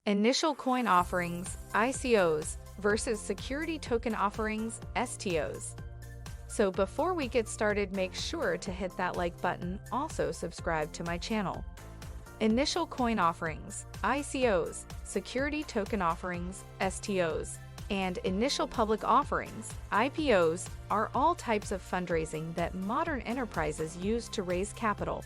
Initial coin offerings, ICOs, versus security token offerings, STOs. So before we get started, make sure to hit that like button, also subscribe to my channel. Initial coin offerings, ICOs, security token offerings, STOs, and initial public offerings, IPOs, are all types of fundraising that modern enterprises use to raise capital.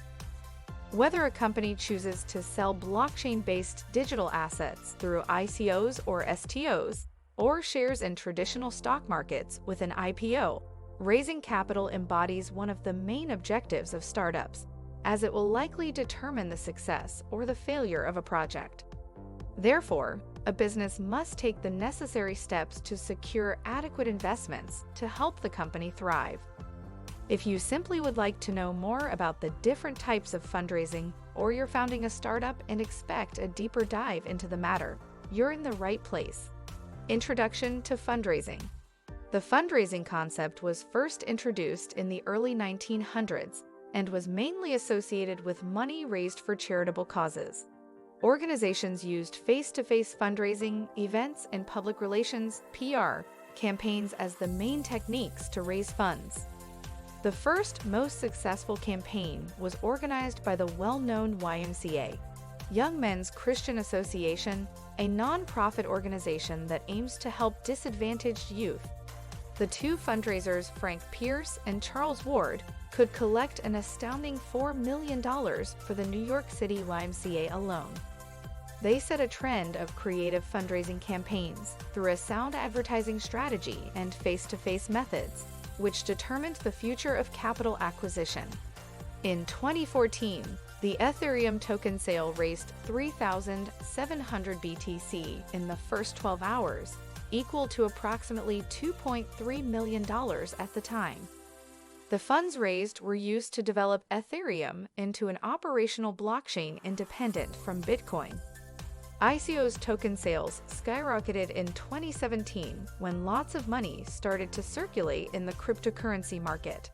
Whether a company chooses to sell blockchain-based digital assets through ICOs or STOs, or shares in traditional stock markets with an IPO, raising capital embodies one of the main objectives of startups, as it will likely determine the success or the failure of a project. Therefore, a business must take the necessary steps to secure adequate investments to help the company thrive. If you simply would like to know more about the different types of fundraising, or you're founding a startup and expect a deeper dive into the matter, you're in the right place. Introduction to fundraising. The fundraising concept was first introduced in the early 1900s and was mainly associated with money raised for charitable causes. Organizations used face-to-face fundraising, events, and public relations (PR) campaigns as the main techniques to raise funds. The first, most successful campaign was organized by the well-known YMCA, Young Men's Christian Association, a non-profit organization that aims to help disadvantaged youth. The two fundraisers, Frank Pierce and Charles Ward, could collect an astounding $4 million for the New York City YMCA alone. They set a trend of creative fundraising campaigns through a sound advertising strategy and face-to-face methods, which determined the future of capital acquisition. In 2014, the Ethereum token sale raised 3,700 BTC in the first 12 hours, equal to approximately $2.3 million at the time. The funds raised were used to develop Ethereum into an operational blockchain independent from Bitcoin. ICO's token sales skyrocketed in 2017 when lots of money started to circulate in the cryptocurrency market.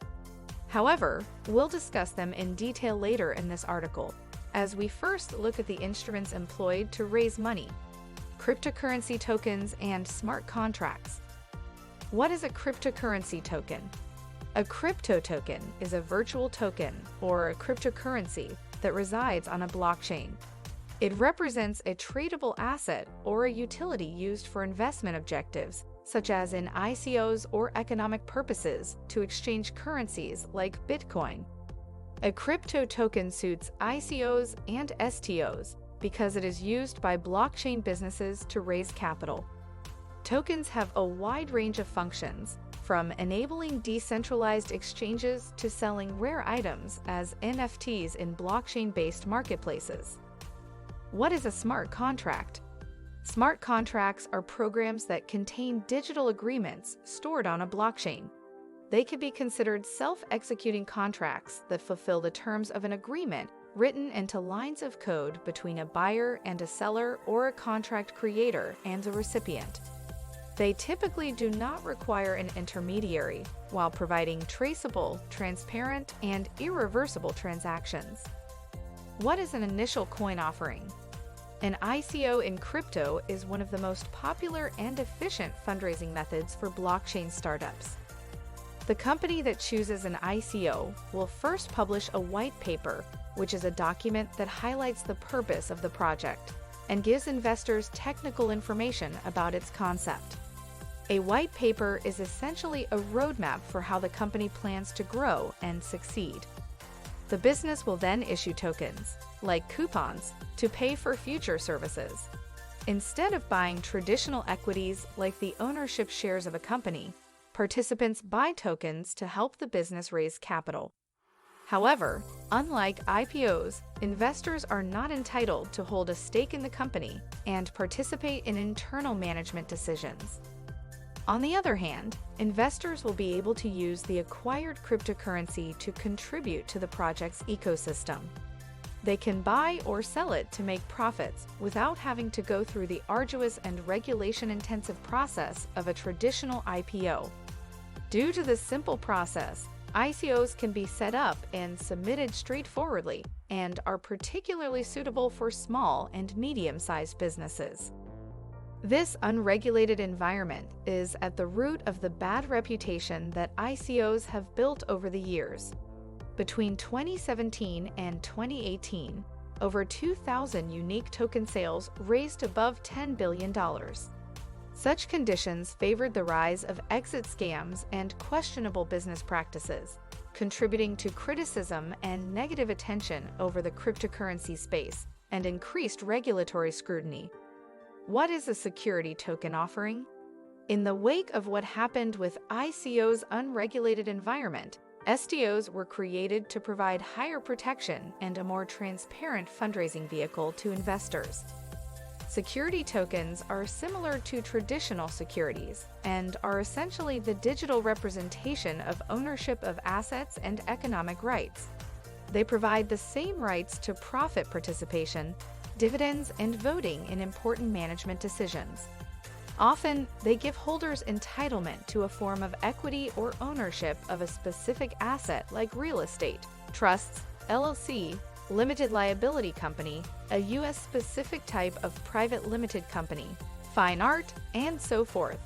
However, we'll discuss them in detail later in this article, as we first look at the instruments employed to raise money: cryptocurrency tokens and smart contracts. What is a cryptocurrency token? A crypto token is a virtual token or a cryptocurrency that resides on a blockchain. It represents a tradable asset or a utility used for investment objectives, such as in ICOs or economic purposes to exchange currencies like Bitcoin. A crypto token suits ICOs and STOs because it is used by blockchain businesses to raise capital. Tokens have a wide range of functions, from enabling decentralized exchanges to selling rare items as NFTs in blockchain-based marketplaces. What is a smart contract? Smart contracts are programs that contain digital agreements stored on a blockchain. They can be considered self-executing contracts that fulfill the terms of an agreement written into lines of code between a buyer and a seller, or a contract creator and a recipient. They typically do not require an intermediary, while providing traceable, transparent, and irreversible transactions. What is an initial coin offering? An ICO in crypto is one of the most popular and efficient fundraising methods for blockchain startups. The company that chooses an ICO will first publish a white paper, which is a document that highlights the purpose of the project and gives investors technical information about its concept. A white paper is essentially a roadmap for how the company plans to grow and succeed. The business will then issue tokens, like coupons, to pay for future services. Instead of buying traditional equities like the ownership shares of a company, participants buy tokens to help the business raise capital. However, unlike IPOs, investors are not entitled to hold a stake in the company and participate in internal management decisions. On the other hand, investors will be able to use the acquired cryptocurrency to contribute to the project's ecosystem. They can buy or sell it to make profits without having to go through the arduous and regulation-intensive process of a traditional IPO. Due to this simple process, ICOs can be set up and submitted straightforwardly and are particularly suitable for small and medium-sized businesses. This unregulated environment is at the root of the bad reputation that ICOs have built over the years. Between 2017 and 2018, over 2,000 unique token sales raised above $10 billion. Such conditions favored the rise of exit scams and questionable business practices, contributing to criticism and negative attention over the cryptocurrency space and increased regulatory scrutiny. What is a security token offering? In the wake of what happened with ICO's unregulated environment, STOs were created to provide higher protection and a more transparent fundraising vehicle to investors. Security tokens are similar to traditional securities and are essentially the digital representation of ownership of assets and economic rights. They provide the same rights to profit participation, dividends, and voting in important management decisions. Often, they give holders entitlement to a form of equity or ownership of a specific asset like real estate, trusts, LLC, limited liability company, a U.S.-specific type of private limited company, fine art, and so forth.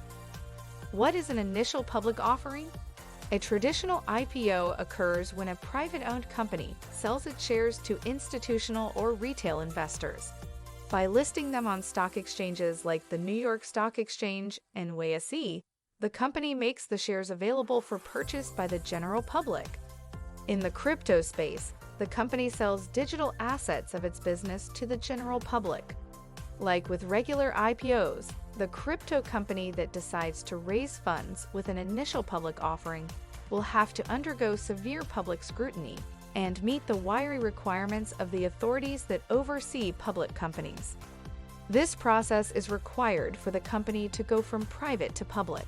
What is an initial public offering? A traditional IPO occurs when a private-owned company sells its shares to institutional or retail investors. By listing them on stock exchanges like the New York Stock Exchange and NYSE, the company makes the shares available for purchase by the general public. In the crypto space, the company sells digital assets of its business to the general public. Like with regular IPOs, the crypto company that decides to raise funds with an initial public offering will have to undergo severe public scrutiny and meet the wiry requirements of the authorities that oversee public companies. This process is required for the company to go from private to public.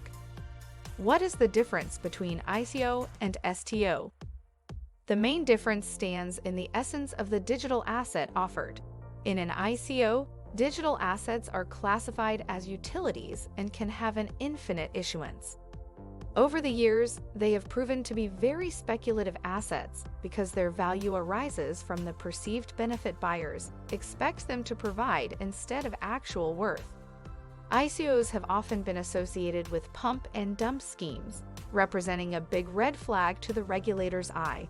What is the difference between ICO and STO? The main difference stands in the essence of the digital asset offered. In an ICO, digital assets are classified as utilities and can have an infinite issuance. Over the years, they have proven to be very speculative assets because their value arises from the perceived benefit buyers expect them to provide instead of actual worth. ICOs have often been associated with pump and dump schemes, representing a big red flag to the regulator's eye.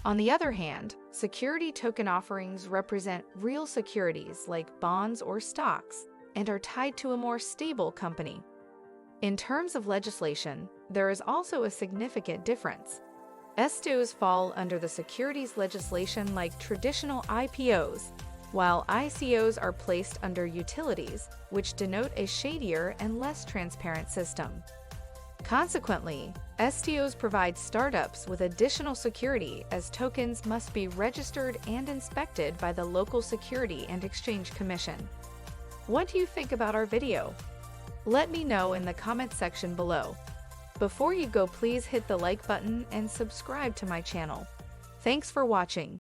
On the other hand, security token offerings represent real securities like bonds or stocks and are tied to a more stable company. In terms of legislation, there is also a significant difference. STOs fall under the securities legislation like traditional IPOs, while ICOs are placed under utilities, which denote a shadier and less transparent system. Consequently, STOs provide startups with additional security as tokens must be registered and inspected by the local Security and Exchange Commission. What do you think about our video? Let me know in the comment section below. Before you go, please hit the like button and subscribe to my channel. Thanks for watching.